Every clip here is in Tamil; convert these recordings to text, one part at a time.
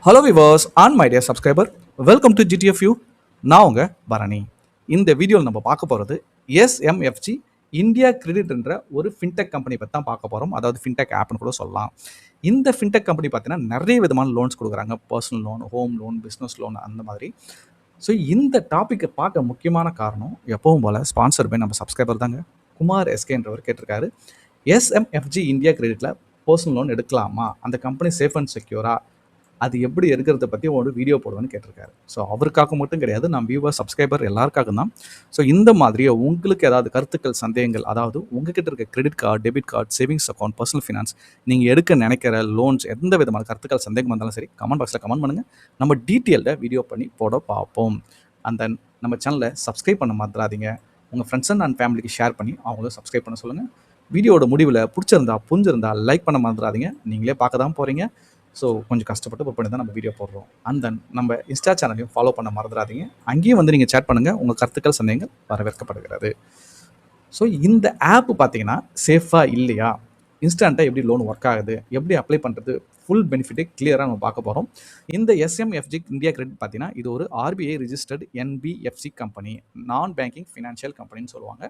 Hello viewers on my dear subscriber, welcome to GTFU. நான் உங்கள் பரணி. இந்த வீடியோவில் நம்ம பார்க்க போகிறது SMFG இந்தியா கிரெடிட் என்ற ஒரு ஃபின்டெக் கம்பெனி பற்றி தான் பார்க்க போகிறோம். அதாவது ஃபின்டெக் ஆப்னு கூட சொல்லலாம். இந்த ஃபின்டெக் கம்பெனி பார்த்தீங்கன்னா நிறைய விதமான லோன்ஸ் கொடுக்குறாங்க. Personal loan, home loan, business loan அந்த மாதிரி. ஸோ இந்த டாப்பிக்கை பார்க்க முக்கியமான காரணம் எப்பவும் போல் ஸ்பான்சர் பை நம்ம சப்ஸ்கிரைபர் தாங்க. குமார் எஸ்கேன்றவர் கேட்டிருக்காரு, SMFG இந்தியா கிரெடிட்டில் பர்சனல் லோன் எடுக்கலாமா, அந்த கம்பெனி சேஃப் அண்ட் செக்யூரா, அது எப்படி எடுக்கிறத பற்றி ஒரு வீடியோ போடுவேன்னு கேட்டிருக்காரு. ஸோ அவருக்காக மட்டும் கிடையாது, நம்ம வியூவர் சப்ஸ்கிரைபர் எல்லாருக்காக தான். ஸோ இந்த மாதிரியே உங்களுக்கு ஏதாவது கருத்துக்கள், சந்தேகங்கள், அதாவது உங்ககிட்ட இருக்க credit card, debit card, savings account, personal finance, நீங்கள் எடுக்க நினைக்கிற லோன்ஸ், எந்த விதமான கருத்துக்கள், சந்தேகம் வந்தாலும் சரி கமெண்ட் பாக்ஸில் கமெண்ட் பண்ணுங்கள். நம்ம டீட்டெயில்டாக வீடியோ பண்ணி போட பார்ப்போம். அந்த நம்ம சேனலை சப்ஸ்கிரைப் பண்ண மாத்திராதீங்க. உங்கள் ஃப்ரெண்ட்ஸ் அண்ட் ஃபேமிலிக்கு ஷேர் பண்ணி அவங்களும் சப்ஸ்கிரைப் பண்ண சொல்லுங்கள். வீடியோட முடிவில் பிடிச்சிருந்தா புரிஞ்சிருந்தா லைக் பண்ண மாத்திராதீங்க. நீங்களே பார்க்க தான் போகிறீங்க. ஸோ கொஞ்சம் கஷ்டப்பட்டு ஒர்க் பண்ணி தான் நம்ம வீடியோ போடுறோம். அண்ட் தென் நம்ம இன்ஸ்டா சேனலையும் ஃபாலோ பண்ண மறந்துடாதீங்க. அங்கேயும் வந்து நீங்கள் சேட் பண்ணுங்கள். உங்கள் கருத்துக்கள், சந்தேகங்கள் வரவேற்கப்படுகிறது. ஸோ இந்த ஆப் பார்த்தீங்கன்னா சேஃபாக இல்லையா, இன்ஸ்டண்ட்டாக எப்படி லோன் ஒர்க் ஆகுது, எப்படி அப்ளை பண்ணுறது, ஃபுல் பெனிஃபிட்டே கிளியராக நம்ம பார்க்க போகிறோம். இந்த SMFG இந்தியா கிரெடிட் பார்த்தீங்கன்னா இது ஒரு RBI ரிஜிஸ்டர்டு NBFC கம்பெனி, நான் பேங்கிங் ஃபினான்ஷியல் கம்பெனின்னு சொல்லுவாங்க.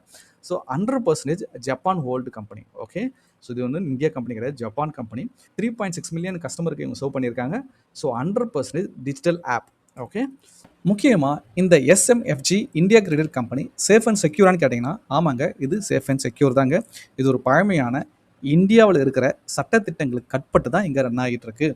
So 100% Japan hold company. Okay, so இது வந்து இந்தியா கம்பெனி கிடையாது, ஜப்பான் கம்பெனி. 3.6 மில்லியன் கஸ்டமருக்கு இவங்க சர்வ் பண்ணியிருக்காங்க. So 100% digital app. ஓகே, முக்கியமாக இந்த SMFG India credit company safe and செக்யூரானு கேட்டிங்கன்னா ஆமாங்க, இது சேஃப் அண்ட் செக்யூர் தாங்க. இது ஒரு பழமையான இந்தியாவில் இருக்கிற சட்டத்திட்டங்களுக்கு கட்பட்டு தான் இங்கே ரன் ஆகிட்டு இருக்கு.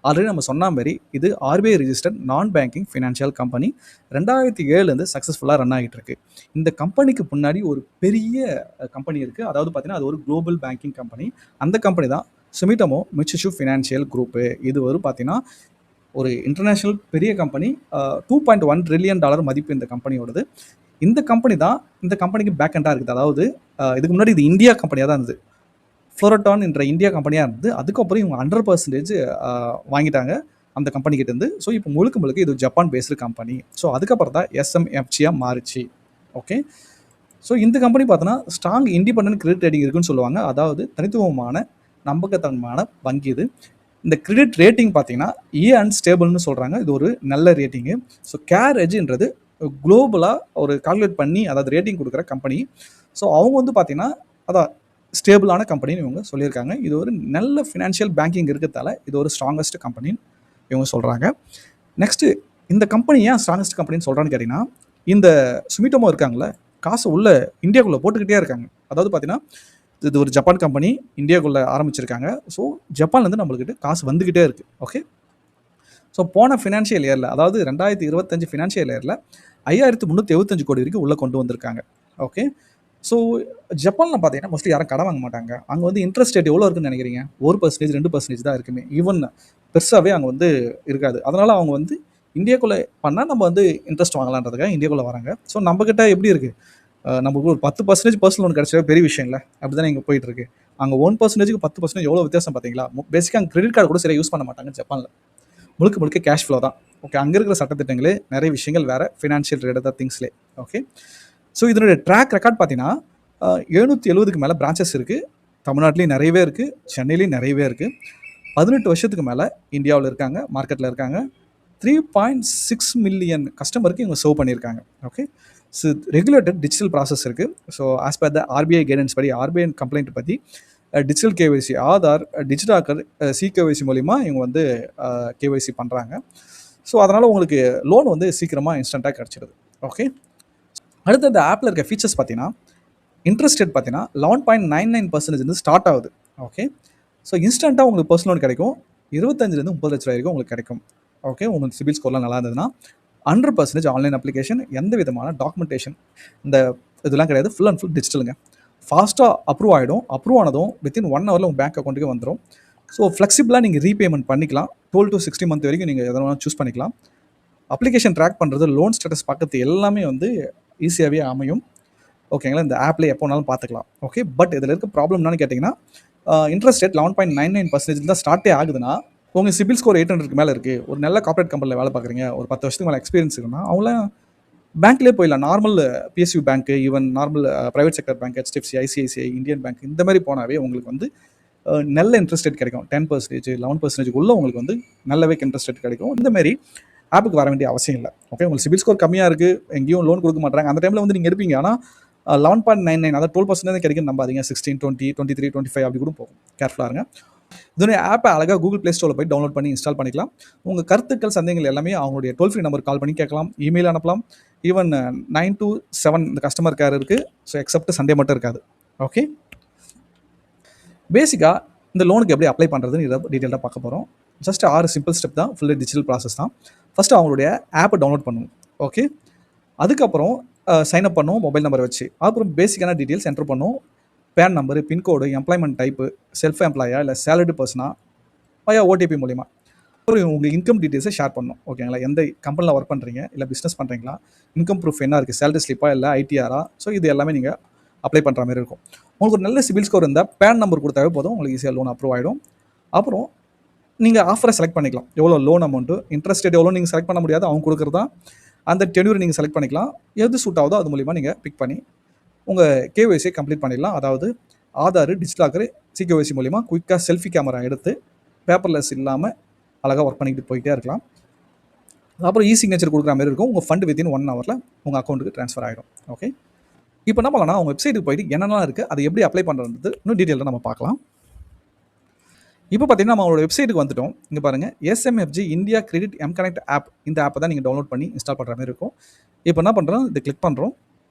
ஆல்ரெடி நம்ம சொன்ன மாதிரி இது RBI ரிஜிஸ்டர்ட் நான் பேங்கிங் ஃபினான்ஷியல் கம்பெனி. 2007 சக்ஸஸ்ஃபுல்லாக ரன் ஆகிட்டு இருக்கு. இந்த கம்பெனிக்கு முன்னாடி ஒரு பெரிய கம்பெனி இருக்குது. அதாவது பார்த்தீங்கன்னா அது ஒரு குளோபல் பேங்கிங் கம்பெனி. அந்த கம்பெனி தான் சுமிட்டமோ மிட்சுபிஷி ஃபினான்ஷியல் குரூப்பு. இது ஒரு பார்த்தீங்கன்னா ஒரு இன்டர்நேஷ்னல் பெரிய கம்பெனி. $2.1 ட்ரில்லியன் மதிப்பு இந்த கம்பெனியோடது. இந்த கம்பெனி தான் இந்த கம்பெனிக்கு பேக் எண்டாக இருக்குது. அதாவது இதுக்கு முன்னாடி இது இந்தியா கம்பெனியாக தான் இருந்தது. ஃப்ளோரட்டான் என்ற இந்தியா கம்பெனியாக இருந்தது. அதுக்கப்புறம் இவங்க 100% வாங்கிட்டாங்க அந்த கம்பெனிக்கிட்ட இருந்து. ஸோ இப்போ முழுக்க இது ஜப்பான் பேஸ்டு கம்பெனி. ஸோ அதுக்கப்புறம் தான் SMFGயாக மாறிச்சு. ஓகே, ஸோ இந்த கம்பெனி பார்த்தோன்னா ஸ்ட்ராங் இண்டிபெண்டன்ட் கிரெடிட் ரேட்டிங் இருக்குன்னு சொல்லுவாங்க. அதாவது தனித்துவமான நம்பகத்தன்மையான வங்கி இது. இந்த கிரெடிட் ரேட்டிங் பார்த்தீங்கன்னா அண்ட் ஸ்டேபிள்னு சொல்கிறாங்க. இது ஒரு நல்ல ரேட்டிங்கு. ஸோ கேர் எட்ஜ்ன்றது குளோபலாக ஒரு கால்குலேட் பண்ணி அதாவது ரேட்டிங் கொடுக்குற கம்பெனி. ஸோ அவங்க வந்து பார்த்தீங்கன்னா அதான் ஸ்டேபிளான கம்பெனின்னு இவங்க சொல்லியிருக்காங்க. இது ஒரு நல்ல ஃபினான்ஷியல் பேங்கிங் இருக்கிறதால இது ஒரு ஸ்ட்ராங்கஸ்ட் கம்பெனின்னு இவங்க சொல்கிறாங்க. நெக்ஸ்ட்டு இந்த கம்பெனி ஏன் ஸ்ட்ராங்கஸ்ட் கம்பெனின்னு சொல்கிறான்னு கேட்டிங்கன்னா, இந்த சுமிட்டோமோ இருக்காங்களே, காசு உள்ள இந்தியாவுக்குள்ளே போட்டுக்கிட்டே இருக்காங்க. அதாவது பார்த்தீங்கன்னா இது ஒரு ஜப்பான் கம்பெனி, இந்தியாவுக்குள்ளே ஆரம்பிச்சிருக்காங்க. ஸோ ஜப்பான்லேருந்து நம்மளுக்கிட்ட காசு வந்துக்கிட்டே இருக்குது. ஓகே, ஸோ போன ஃபினான்ஷியல் இயரில், அதாவது 2025 ஃபினான்ஷியல் இயரில் 5375 கோடி வரைக்கும் உள்ளே கொண்டு வந்திருக்காங்க. ஓகே, ஸோ ஜப்பானில் பார்த்தீங்கன்னா மோஸ்ட்லி யாரும் கடன் வாங்க மாட்டாங்க. அங்கே வந்து இன்ட்ரெஸ்ட் ரேட் எவ்வளோ இருக்குன்னு நினைக்கிறீங்க? 1%, 2% தான் இருக்குமே. ஈவன் பெருசாகவே அங்கே வந்து இருக்காது. அதனால் அவங்க வந்து இந்தியாக்குள்ளே பண்ணால் நம்ம வந்து இன்ட்ரெஸ்ட் வாங்கலான்றதுக்காக இந்தியாக்குள்ளே வராங்க. ஸோ நம்மக்கிட்ட எப்படி இருக்குது, நமக்கு ஒரு 10% பர்சனல் லோன் கிடச்சா பெரிய விஷயம் இல்லை. அப்படி தானே இங்கே போயிட்டுருக்கு. அங்கே 1%க்கு 10% எவ்வளோ வித்தியாசம் பார்த்தீங்களா? பேசிக்காக அங்கே கிரெடிட் கார்டு கூட சரியாக யூஸ் பண்ண மாட்டாங்க ஜப்பானில். முழுக்க கேஷ் ஃப்ளோ தான். ஓகே, அங்கே இருக்கிற சட்டத்திட்டங்களே நிறைய விஷயங்கள் வேறு ஃபினான்ஷியல் ரிலேட்டட் திங்ஸ்லே. ஓகே, ஸோ இதனுடைய ட்ராக் ரெக்கார்ட் பார்த்தீங்கன்னா 770க்கு மேலே பிரான்ச்சஸ் இருக்குது. தமிழ்நாட்டிலையும் நிறையவே இருக்குது, சென்னையிலையும் நிறையவே இருக்குது. 18 வருஷத்துக்கு மேலே இந்தியாவில் இருக்காங்க, மார்க்கெட்டில் இருக்காங்க. 3.6 மில்லியன் கஸ்டமருக்கு இவங்க சர்வ் பண்ணியிருக்காங்க. Okay, so regulated digital process இருக்குது. So as per the RBI guidance படி, RBI கம்ப்ளைண்ட் பற்றி digital KYC, Aadhaar, DigiLocker, CKYC மூலிமா இவங்க வந்து KYC பண்ணுறாங்க. ஸோ அதனால் உங்களுக்கு லோன் வந்து சீக்கிரமாக இன்ஸ்டண்ட்டாக கிடச்சிடுது. ஓகே, அடுத்து இந்த ஆப்பில் இருக்க ஃபீச்சர்ஸ் பார்த்தீங்கன்னா இன்ட்ரெஸ்ட் ரேட் பார்த்தீங்கன்னா 11.99% ஸ்டார்ட் ஆகுது. ஓகே, ஸோ இன்ஸ்டண்ட்டாக உங்களுக்கு பர்சனல் லோன் கிடைக்கும். 25 30 லட்ச ரூபாய் வரைக்கும் உங்களுக்கு கிடைக்கும். ஓகே, உங்களுக்கு சிபில் ஸ்கோர்லாம் நல்லா இருந்ததுன்னா 100% ஆன்லைன் அப்ளிகேஷன், எந்த விதமான டாக்குமெண்டேஷன் இந்த இதெல்லாம் கிடையாது. ஃபுல் அண்ட் ஃபுல் டிஜிட்டலுங்க. ஃபாஸ்ட்டாக அப்ரூவ் ஆகிடும். அப்ரூவ் ஆனதும் வித்தின் 1 ஹவரில் உங்கள் பேங்க் அக்கௌண்ட்டுக்கு வந்துடும். ஸோ ஃப்ளெக்சிபிளாக நீங்கள் ரீபேமெண்ட் பண்ணிக்கலாம். 12 to 60 மந்த் வரைக்கும் நீங்கள் எதனா சூஸ் பண்ணிக்கலாம். அப்ளிகேஷன் ட்ராக் பண்ணுறது, லோன் ஸ்டேட்டஸ் பார்க்கறது எல்லாமே வந்து ஈஸியாகவே அமையும். ஓகேங்களா, இந்த ஆப்லேயே எப்போ வேணாலும் பார்த்துக்கலாம். ஓகே, பட் இதில் இருக்க ப்ராப்ளம் என்னன்னு கேட்டிங்கன்னா, இன்ட்ரெஸ்ட் ரேட் 11.99% தான் ஸ்டார்ட்டே ஆகுதுன்னா, உங்கள் சிபில் ஸ்கோர் 800க்கு மேலே இருக்குது, ஒரு நல்ல கார்ப்பரேட் கம்பெனியில் வேலை பார்க்குறீங்க, ஒரு 10 வருஷத்துக்கு மேலே எக்ஸ்பீரியன்ஸ் இருக்குன்னா அவங்களாம் பேங்க்லேயே போயிடலாம். நார்மல் PSU பேங்க்கு, even normal private sector bank, HDFC, ICICI, Indian bank இந்த மாதிரி போனாவே உங்களுக்கு வந்து நல்ல இன்ட்ரெஸ்ட் ரேட் கிடைக்கும். 10%, 11% உள்ள உங்களுக்கு வந்து நல்லாவே இன்ட்ரெஸ்ட் ரேட் கிடைக்கும். இந்த மாதிரி ஆப்புக்கு வர வேண்டிய அவசியம் இல்லை. ஓகே, உங்களுக்கு சிபில் ஸ்கோர் கம்மியாக இருக்குது, எங்கேயும் லோன் கொடுக்க மாட்டாங்க, அந்த டைமில் வந்து நீங்கள் இருப்பீங்க. ஆனால் 11.99 அதாவது 12% கிடைக்கும் நம்பாதீங்க. 16, 20, 23, 25 அப்படி கூட போகும். கேர்ஃபுல்லாக இருங்க. இதனுடைய ஆப்பை அழகாக கூகுள் ப்ளே ஸ்டோரில் போய் டவுன்லோட் பண்ணி இன்ஸ்டால் பண்ணிக்கலாம். உங்கள் கருத்துக்கள், சந்தேகங்கள் எல்லாமே அவங்களுடைய டோல் ஃப்ரீ நம்பர் கால் பண்ணி கேட்கலாம், இமெயில் அனுப்பலாம். ஈவன் 927 இந்த கஸ்டமர் கேர் இருக்குது. ஸோ எக்ஸப்ட் சண்டே மட்டும் இருக்காது. ஓகே, பேசிக்காக இந்த லோனுக்கு எப்படி அப்ளை பண்ணுறதுன்னு இதை டீட்டெயிலாக பார்க்க போகிறோம். ஜஸ்ட் 6 சிம்பிள் ஸ்டெப் தான், ஃபுல்லி டிஜிட்டல் ப்ராசஸ் தான். ஃபஸ்ட்டு அவங்களுடைய ஆப்பை டவுன்லோட் பண்ணுவோம். ஓகே, அதுக்கப்புறம் சைன் அப் பண்ணுவோம் மொபைல் நம்பரை வச்சு. அப்புறம் பேசிக்கான டீட்டெயில்ஸ் என்ட்ரு பண்ணுவோம். PAN number, pincode, employment type, self எம்ப்ளாயா இல்லை சேலரி பர்சனா, வயா ஓடிபி மூலிமா அப்புறம் உங்கள் இன்கம் டீட்டெயில்ஸை ஷேர் பண்ணணும். ஓகேங்களா, எந்த கம்பெனியில் ஒர்க் பண்ணுறீங்க, இல்லை பிஸ்னஸ் பண்ணுறீங்களா, இன்கம் ப்ரூஃப் என்ன இருக்குது, சேலரி ஸ்லிப்பா இல்லை ஐடிஆரா, ஸோ இது எல்லாமே நீங்கள் அப்ளை பண்ணுற மாதிரி இருக்கும். உங்களுக்கு ஒரு நல்ல சிபில் ஸ்கோர் இருந்தால் பேன் நம்பர் கொடுத்தாவே போதும், உங்களுக்கு ஈஸியாக லோன் அப்ரூவ் ஆகிடும். அப்புறம் நீங்கள் ஆஃபரை செலக்ட் பண்ணிக்கலாம். எவ்வளோ லோன் அமௌண்ட்டு, இன்ட்ரெஸ்ட் ரேட் எவ்வளோ நீங்கள் செலக்ட் பண்ண முடியாது, அவங்க கொடுக்குறது தான். அந்த டென்யூரை நீங்கள் செலக்ட் பண்ணிக்கலாம். எது சூட் ஆகுதோ அது மூலிமா நீங்கள் பிக் பண்ணி உங்கள் கேஒய்சியை கம்ப்ளீட் பண்ணிடலாம். அதாவது ஆதார், டிஜிட்டல் சிகேஒய்சி மூலிமா குயிக்காக செல்ஃபி கேமரா எடுத்து பேப்பர்லெஸ் இல்லாமல் அழகாக ஒர்க் பண்ணிக்கிட்டு போயிட்டே இருக்கலாம். அப்புறம் சிக்னேச்சர் கொடுக்குற மாதிரி இருக்கும். உங்கள் ஃபண்ட் வித்தின் 1 ஹவரில் உங்கள் அக்கௌண்ட்டுக்கு ட்ரான்ஸ்ஃபர் ஆகிடும். ஓகே, இப்போ என்ன பண்ணலாம், அவங்க வெப்சைட்டுக்கு போயிட்டு என்னெல்லாம் இருக்குது, அதை எப்படி அப்ளை பண்ணுறது இன்னும் டீட்டெயிலாக நம்ம பார்க்கலாம். இப்போ பார்த்தீங்கன்னா நம்ம அவங்களோட வெப்சைட்டுக்கு வந்துட்டோம். இங்கே பாருங்கள், SMFG India credit M-Connect app. இந்த ஆப்பை தான் நீங்கள் டவுன்லோட் பண்ணி இன்ஸ்டால் பண்ணுற மாதிரி இருக்கும். இப்போ என்ன பண்ணுறோம், இதை கிளிக் பண்ணுறோம்.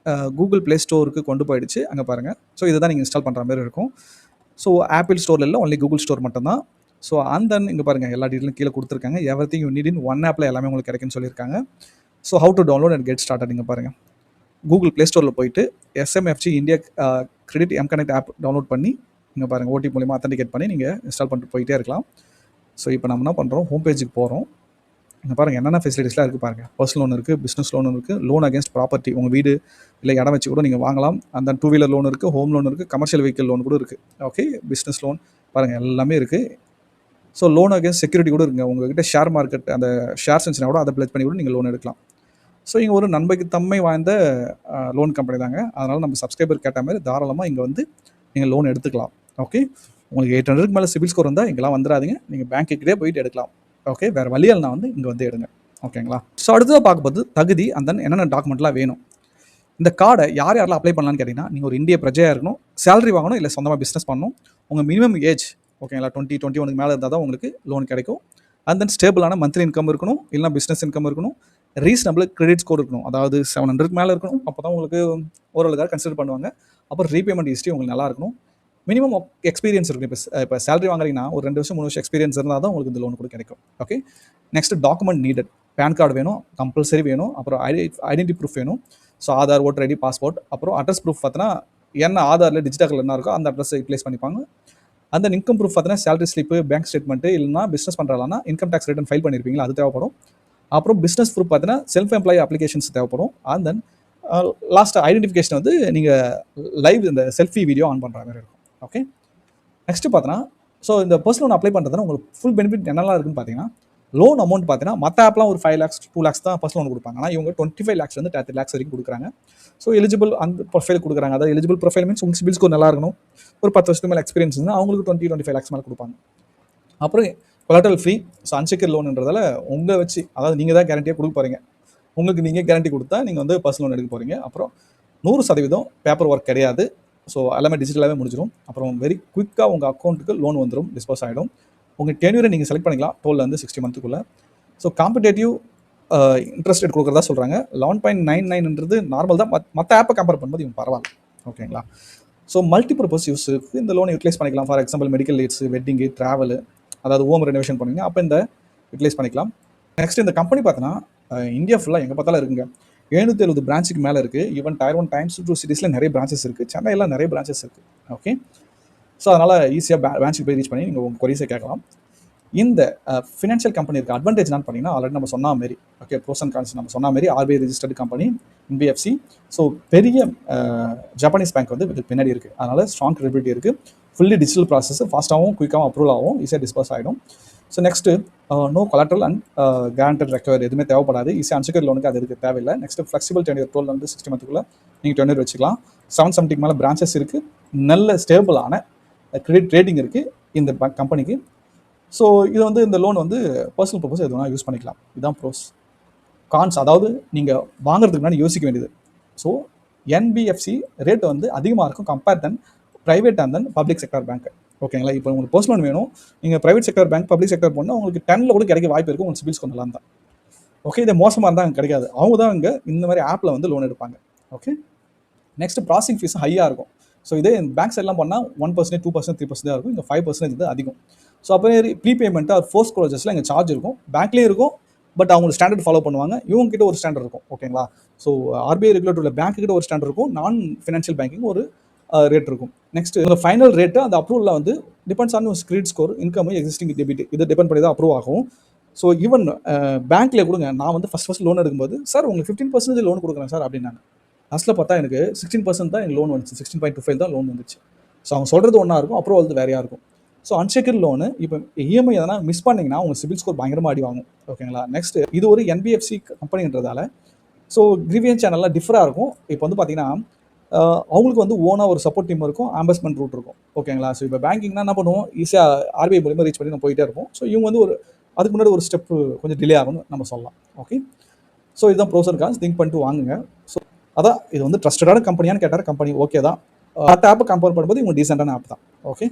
கூகுள் ப்ளே ஸ்டோருக்கு கொண்டு போயிடுச்சு. அங்கே பாருங்கள், ஸோ இதை தான் நீங்கள் இன்ஸ்டால் பண்ணுற மாதிரி இருக்கும். ஸோ ஆப்பிள் ஸ்டோரில் இல்லை, ஒன்லி கூகுள் ஸ்டோர் மட்டும்தான். ஸோ தென் இங்கே பாருங்கள், எல்லா டீட்டெயிலும் கீழே கொடுத்துருக்காங்க. Everything you need in one ஆப்பில் எல்லாமே உங்களுக்கு கிடைக்குன்னு சொல்லியிருக்காங்க. So how to download and get started. இங்கே பாருங்கள், கூகுள் ப்ளே ஸ்டோரில் போயிட்டு SMFG India credit M-Connect app download பண்ணி இங்கே பாருங்கள், ஓடிபி மூலிமா அத்தன்டிகேட் பண்ணி நீங்கள் இன்ஸ்டால் பண்ணிட்டு போயிட்டே இருக்கலாம். ஸோ இப்போ நம்ம என்ன பண்ணுறோம், ஹோம் பேஜுக்கு போகிறோம். இங்கே பாருங்கள், என்னென்ன ஃபெசிலிட்டிஸ்லாம் இருக்குது பாருங்கள். பர்சனல் லோன் இருக்குது, பிஸ்னஸ் லோன் இருக்குது, லோன் அகேன்ஸ்ட் ப்ராப்பர்ட்டி, உங்கள் வீடு இல்லை இடம் வச்சு கூட நீங்கள் வாங்கலாம். அந்த 2 வீலர் லோன் இருக்குது, ஹோம் லோன் இருக்குது, கமர்ஷியல் வெஹிக்கிள் லோன் கூட இருக்குது. ஓகே, பிஸ்னஸ் லோன் பாருங்கள் எல்லாமே இருக்குது. ஸோ லோன் அகேன்ஸ்ட் செக்யூரிட்டி கூட இருக்குங்க. உங்கள்கிட்ட ஷேர் மார்க்கெட் அந்த ஷேர்ஸ் இருந்துச்சுன்னா கூட அதை பிளேஸ் பண்ணி கூட நீங்கள் லோன் எடுக்கலாம். ஸோ இங்கே ஒரு நம்பகத்தன்மை வாய்ந்த லோன் கம்பெனி தாங்க. அதனால் நம்ம சப்ஸ்கிரைபர் கேட்ட மாதிரி தாராளமாக இங்கே வந்து நீங்கள் லோன் எடுத்துக்கலாம். ஓகே, உங்களுக்கு 800க்கு மேலே சிபில் ஸ்கோர் இருந்தால் இங்கெல்லாம் வந்துடாதீங்க, நீங்கள் பேங்க்குக்கிட்டே போயிட்டு எடுக்கலாம். ஓகே, வேறு வழியால் வந்து இங்கே வந்து எடுங்க. ஓகேங்களா, ஸோ அடுத்ததாக பார்க்கும்போது தகுதி அந்த என்னென்ன டாக்குமெண்ட்லாம் வேணும். இந்த கார்டை யாரெல்லாம் அப்ளை பண்ணலான்னு கேட்டிங்கன்னா, நீங்கள் ஒரு இந்திய பிரஜையாக இருக்கணும், சேலரி வாங்கணும், இல்லை சொந்தமாக பிஸ்னஸ் பண்ணணும், உங்கள் மினிமம் ஏஜ் ஓகேங்களா 20, 21 மேலே இருந்தால் தான் உங்களுக்கு லோன் கிடைக்கும். அண்ட் தென் ஸ்டேபிளான மந்த்லி இன்கம் இருக்கணும், இல்லைனா பிஸ்னஸ் இன்கம் இருக்கணும், ரீசனபிள் கிரெடிட் ஸ்கோர் இருக்கணும். அதாவது 700க்கு மேலே இருக்கணும். அப்போ தான் உங்களுக்கு ஓரளவுக்காக கன்சிடர் பண்ணுவாங்க. அப்புறம் ரீபேமெண்ட் ஹிஸ்ட்ரி உங்களுக்கு நல்லா இருக்கணும். மினிமம் எக்ஸ்பீரியன்ஸ் இருக்கணும். இப்போ சேலரி வாங்குறீங்கன்னா ஒரு 2 வருஷம் 3 வருஷம் எக்ஸ்பீரியன்ஸ் இருந்தால் தான் உங்களுக்கு இந்த லோன் கூட கிடைக்கும். Okay, next document needed. PAN card வேணும், கம்பல்சரி வேணும். அப்புறம் ஐடென்டி ப்ரூஃப் வேணும். So Aadhaar, voter ID, passport. அப்புறம் அட்ரஸ் ப்ரூஃப் பார்த்தீங்கன்னா என்ன ஆதாரில் டிஜிட்டல் என்ன இருக்கோ அந்த அட்ரஸ் ரிப்ளேஸ் பண்ணிப்பாங்க. அந்த இன்கம் ப்ரூஃப் பார்த்தீங்கன்னா சேலரி ஸ்லிப்பு, பேங்க் ஸ்டேட்மெண்ட்டு, இல்லைனா பிஸ்னஸ் பண்ணுறாங்கன்னா இன்கம் டேக்ஸ் ரிட்டர்ன் ஃபைல் பண்ணியிருப்பீங்களா, அது தேவைப்படும். அப்புறம் பிஸ்னஸ் ப்ரூஃப் பார்த்தீங்கன்னா செல்ஃப் எம்ப்ளாயி அப்ளிகேஷன்ஸ் தேவைப்படும். அண்ட் தென் லாஸ்ட் ஐடென்டிஃபிகேஷன் வந்து நீங்கள் லைவ் இந்த செல்ஃபி வீடியோ ஆன் பண்ணுற மாதிரி இருக்கும். ஓகே, நெக்ஸ்ட்டு பார்த்தீங்கன்னா ஸோ இந்த பர்சனல் லோன் அப்ளை பண்ணுறதுனா உங்களுக்கு ஃபுல் பெனிஃபிட் என்னெல்லாம் இருக்குன்னு பார்த்தீங்கன்னா, லோன் அமௌண்ட் பார்த்தீங்கன்னா மற்ற ஆப்லாம் ஒரு 5 lakhs 2 lakhs தான் பர்சனல் லோன் கொடுப்பாங்க. ஆனால் இவங்க 25 lakhs வந்து 30 lakhs வரைக்கும் கொடுக்குறாங்க. ஸோ எலிஜிபிள் அந்த ப்ரொஃபைல் கொடுக்குறாங்க. அதாவது எலிஜிபிள் ப்ரொஃபைல் மீன்ஸ் உங்களுக்கு சிபில் ஸ்கோர் நல்லா இருக்கணும், ஒரு 10 வருஷத்துக்கு மேலே எக்ஸ்பீரியன்ஸ் இருந்தால் அவங்களுக்கு 20-25 lakhs மேலே கொடுப்பாங்க. அப்புறம் கொலாட்ரல் ஃப்ரீ. ஸோ அன்செக்யூர் லோன்ன்றதால உங்களை வச்சு, அதாவது நீங்கள் தான் கேரண்டியாக கொடுக்க போகிறீங்க, உங்களுக்கு நீங்கள் கேரண்டி கொடுத்தா நீங்கள் வந்து பர்சனல் லோன் எடுக்க போகிறீங்க. அப்புறம் 100% பேப்பர் ஒர்க் கிடையாது. ஸோ எல்லாமே டிஜிட்டலாகவே முடிஞ்சிடும். அப்புறம் வெரி குயிக்காக உங்கள் அக்கௌண்ட்டுக்கு லோன் வந்துடும், டிஸ்போஸ் ஆகிடும். உங்கள் டென்யூரை நீங்கள் செலக்ட் பண்ணிக்கலாம், 12 60 மந்த்துக்குள்ளே. ஸோ காம்படேட்டிவ் இன்ட்ரெஸ்ட் ரேட் கொடுக்குறதா சொல்கிறாங்க. 11.99ன்றது நார்மல் தான், மற்ற ஆப்பை கம்பேர் பண்ணும்போது இவங்க பரவாயில்ல. ஓகேங்களா, ஸோ மல்டிபர்பஸ் யூஸுக்கு இந்த லோனை யூட்டிலைஸ் பண்ணிக்கலாம். For example medical needs, wedding, travel, அதாவது ஹோம் ரெனோவேஷன் பண்ணுவீங்க, அப்போ இந்த யூட்டிலைஸ் பண்ணிக்கலாம். நெக்ஸ்ட் இந்த கம்பெனி பார்த்தோன்னா இந்தியா ஃபுல்லாக எங்கே பார்த்தாலும் இருக்குங்க. 770 பிரான்ச்சுக்கு மேலே இருக்குது. ஈவன் Tier 1 Tier 2 சிட்டிஸில் நிறைய பிரான்ச்சஸ் இருக்குது. சென்னையில் நிறைய பிரான்ச்சஸ் இருக்குது. ஓகே, ஸோ அதனால் ஈஸியாக பிரான்ச்சுக்கு போய் ரீச் பண்ணி நீங்கள் உங்கள் கொரிஸை கேட்கலாம். இந்த ஃபினான்ஷியல் கம்பெனி இருக்க அட்வான்டேஜ் என்னன்னு பார்த்தீங்கன்னா, ஆல்ரெடி நம்ம சொன்ன மாதிரி ஓகே ப்ரோஸ் அண்ட் கான்ஸ் நம்ம சொன்ன மாதிரி RBI registered company, NBFC. So பெரிய ஜப்பானீஸ் பேங்க் வந்து இதுக்கு பின்னாடி இருக்குது. அதனால் ஸ்ட்ராங் கிரெடிபிலிட்டி இருக்குது. ஃபுல்லி டிஜிட்டல் ப்ராசஸ், ஃபாஸ்ட்டாகவும் குயிக்காகவும் அப்ரூவல் ஆகும், ஈஸியாக டிஸ்போஸ் ஆகிடும். So next no collateral and guaranteed recover எதுவுமே தேவைப்படாது. ஈஸியாக அன்செக்யூர்ட் லோனுக்கு அது இருக்குது, தேவையில்லை. நெக்ஸ்ட்டு ஃப்ளெக்சிபிள் டென்யூர் 12 60 மந்த்துக்குள்ளே நீங்கள் டென்யூர் வச்சுக்கலாம். 770 மேலே பிரான்ச்சஸ் இருக்குது. நல்ல ஸ்டேபிளான கிரெடிட் ரேட்டிங் இருக்குது. இந்த கம்பெனிக்கு. ஸோ இது வந்து இந்த லோன் வந்து பர்சனல் பர்பஸ் எது வேணால் யூஸ் பண்ணிக்கலாம். இதுதான் ப்ரோஸ். கான்ஸ் அதாவது நீங்கள் வாங்குறதுக்கு முன்னாடி யோசிக்க வேண்டியது. ஸோ என்பிஎஃப்சி ரேட் வந்து அதிகமாக இருக்கும் compare then private and then public sector bank. ஓகேங்களா? இப்போ உங்களுக்கு பர்சனல் லோன் வேணும், நீங்கள் private sector bank public sector போனால் உங்களுக்கு 10ல் கூட கிடைக்க வாய்ப்பு இருக்கும். உங்களுக்கு சிபில் ஸ்கோர் நல்லா இருந்தால். ஓகே, இது மோசமாக இருந்தால் அங்கே கிடைக்காது. அவங்க தான் இங்கே இந்த மாதிரி ஆப்பில் வந்து லோன் எடுப்பாங்க. ஓகே, நெக்ஸ்ட் ப்ராசஸிங் ஃபீஸ் ஹையாக இருக்கும். ஸோ இதே பேங்க் சைட்லாம் பண்ணால் 1%, 2%, 3% தான் இருக்கும். இங்கே 5% இது அதிகம். ஸோ அப்போ ப்ரீபேமெண்ட் ஆர் ஃபோர்ஸ் க்ளோசர்ஸில் இங்கே சார்ஜ் இருக்கும். பேங்க்லேயும் இருக்கும், பட் அவங்க ஸ்டாண்டர்ட் ஃபாலோ பண்ணுவாங்க. இவங்க கிட்ட ஒரு ஸ்டாண்டர்ட் இருக்கும். ஓகேங்களா? ஸோ ஆர்பிஐ ரெகுலேட்டர் பேங்க் கிட்ட ஒரு ஸ்டாண்டர்ட் இருக்கும், நான் ஃபினான்ஷியல் பேங்கிங் ஒரு ரேட் இருக்கும். நெக்ஸ்ட் உங்கள் ஃபைனல் ரேட்டு அந்த அப்ரூவலில் வந்து depends on credit score, income, existing debit, இதை டிபெண்ட் பண்ணி தான் அப்ரூவ் ஆகும். ஸோ ஈவன் பேங்க்கில் கொடுங்க, நான் வந்து ஃபஸ்ட் லோன் எடுக்கும்போது சார் உங்களுக்கு 15% லோன் கொடுக்குறேன் சார் அப்படின்னாங்க. லாஸ்ட்டில் பார்த்தா எனக்கு 16% தான் எனக்கு லோன் வந்துச்சு. 16.25 தான் லோன் வந்துச்சு. ஸோ அவங்க சொல்கிறது ஒன்றா இருக்கும், அப்ரூவல் வந்து வேறையாக இருக்கும். ஸோ அன்செக்யூர்ட் லோனு இப்போ இஎம்ஐ எதனா மிஸ் பண்ணிங்கன்னா உங்கள் சிபில் ஸ்கோர் பயங்கரமாக அடி வாங்கும். ஓகேங்களா? நெக்ஸ்ட் இது ஒரு என்பிஎஃப்சி கம்பெனின்றதால ஸோ கிரீவியன்ஸ் சேனல்லாம் டிஃபராக இருக்கும். இப்போ வந்து பார்த்தீங்கன்னா அவங்களுக்கு வந்து ஓனாக ஒரு சப்போர்ட் டீம் இருக்கும், ஆம்பஸ்மெண்ட் ரூட் இருக்கும். ஓகேங்களா? ஸோ இப்போ பேங்கிங்னா என்ன பண்ணுவோம், ஈஸியாக ஆர்பிஐ மூலியமாக ரீச் பண்ணி நம்ம போயிட்டே இருப்போம். ஸோ இவங்க வந்து ஒரு அதுக்கு முன்னாடி ஒரு ஸ்டெப்பு கொஞ்சம் டிலே ஆகும்னு நம்ம சொல்லலாம். ஓகே, ஸோ இதுதான் ப்ரோசர் கான்ஸ், திங்க் பண்ணிட்டு வாங்குங்க. ஸோ அதான் இது வந்து ட்ரஸ்டடான கம்பெனியான்னு கேட்டார். கம்பெனி ஓகே தான். மற்ற ஆப்பை கம்பேர் பண்ணும்போது இவங்க டீசெண்டான ஆப் தான். ஓகே,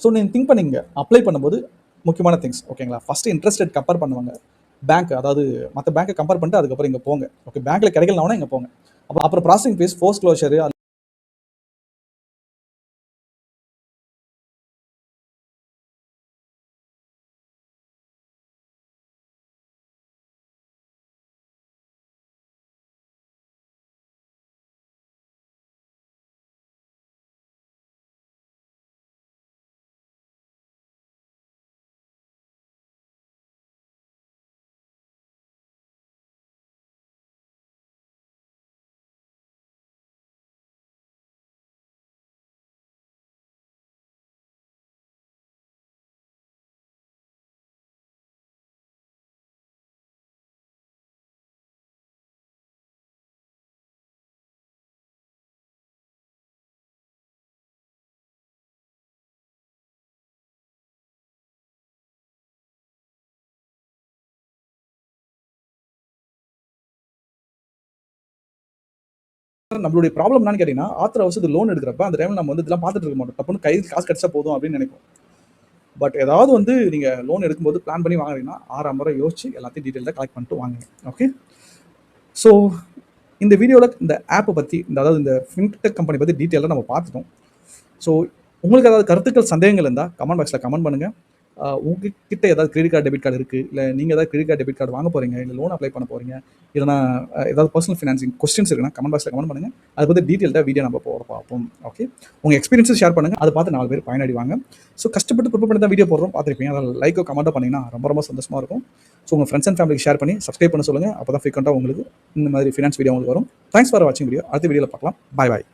ஸோ நீங்கள் திங்க் பண்ணிங்க அப்ளை பண்ணும்போது முக்கியமான திங்ஸ். ஓகேங்களா? ஃபஸ்ட்டு இன்ட்ரெஸ்ட் ரேட் கம்பேர் பண்ணுவாங்க. பேங்க் அதாவது மற்ற பேங்க்கை கம்பேர் பண்ணிட்டு அதுக்கப்புறம் இங்கே போங்க. ஓகே, பேங்க்கில் கிடைக்கலனா இங்கே போங்க. அப்புறம் ப்ராசஸிங் ஃபீஸ், ஃபோர்ஸ் க்ளோஷரு, நம்மளுடைய ப்ராப்ளம் என்னன்னு கேட்டிங்கன்னா, ஆத்திர அவசரத்துக்கு லோன் எடுக்கிறப்ப அந்த டைமில் நம்ம வந்து இதெல்லாம் பார்த்துட்டு இருக்க மாட்டோம். டப்புன்னு கையில் காசு கிடச்சா போதும் அப்படின்னு நினைப்போம். பட் ஏதாவது வந்து நீங்கள் லோன் எடுக்கும்போது பிளான் பண்ணி வாங்குறீங்கன்னா 6 முறை யோசிச்சு எல்லாத்தையும் டீட்டெயிலாக கலெக்ட் பண்ணிட்டு வாங்குங்க. ஓகே, ஸோ இந்த வீடியோவில் இந்த ஆப்பை பற்றி அதாவது இந்த ஃபின்டெக் கம்பெனி பற்றி டீட்டெயிலாக நம்ம பார்த்துட்டோம். ஸோ உங்களுக்கு ஏதாவது கருத்துக்கள், சந்தேகங்கள் இருந்தால் கமெண்ட் பாக்ஸில் கமெண்ட் பண்ணுங்கள். உங்ககிட்ட ஏதாவது கிரெடிட் கார்டு, டெபிட் கார்டு இருக்குது, இல்லை நீங்கள் ஏதாவது கிரெடிட் கார்டு, டெபிட் கார்டு வாங்க போகிறீங்க, இல்லை லோன் அப்ளை பண்ண போகிறீங்க, இல்லைனா ஏதாவது பர்சனல் ஃபினான்சிங் கொஸ்டின்ஸ் இருக்குன்னா கமெண்ட் பாக்ஸில் கமெண்ட் பண்ணுங்கள். அதை பற்றி டீட்டெயில்டாக வீடியோ நம்ம போட பார்ப்போம். ஓகே, உங்கள் எக்ஸ்பீரியன்ஸை ஷேர் பண்ணுங்கள். அதை பார்த்து 4 பேர் பயனடைவாங்க. ஸோ கஷ்டப்பட்டு ப்ரிப்பேர் பண்ணி தான் வீடியோ போடுறோம், பார்த்துருப்பீங்க. அதில் லைக்கோ கமெண்ட்டோ பண்ணிங்கன்னா ரொம்ப ரொம்ப சந்தோஷமாக இருக்கும். ஸோ உங்கள் ஃப்ரெண்ட்ஸ் அண்ட் ஃபேமிலிக்கு ஷேர் பண்ணி சப்ஸ்கிரைப் பண்ண சொல்லுங்கள். அப்போ தான் ஃப்ரீக்வெண்ட்டாக உங்களுக்கு இந்த மாதிரி ஃபினான்ஸ் வீடியோ உங்களுக்கு வரும். தேங்க்ஸ் ஃபார் வாட்சிங் வீடியோ. அடுத்த வீடியோவில் பார்க்கலாம். பாய் பாய்.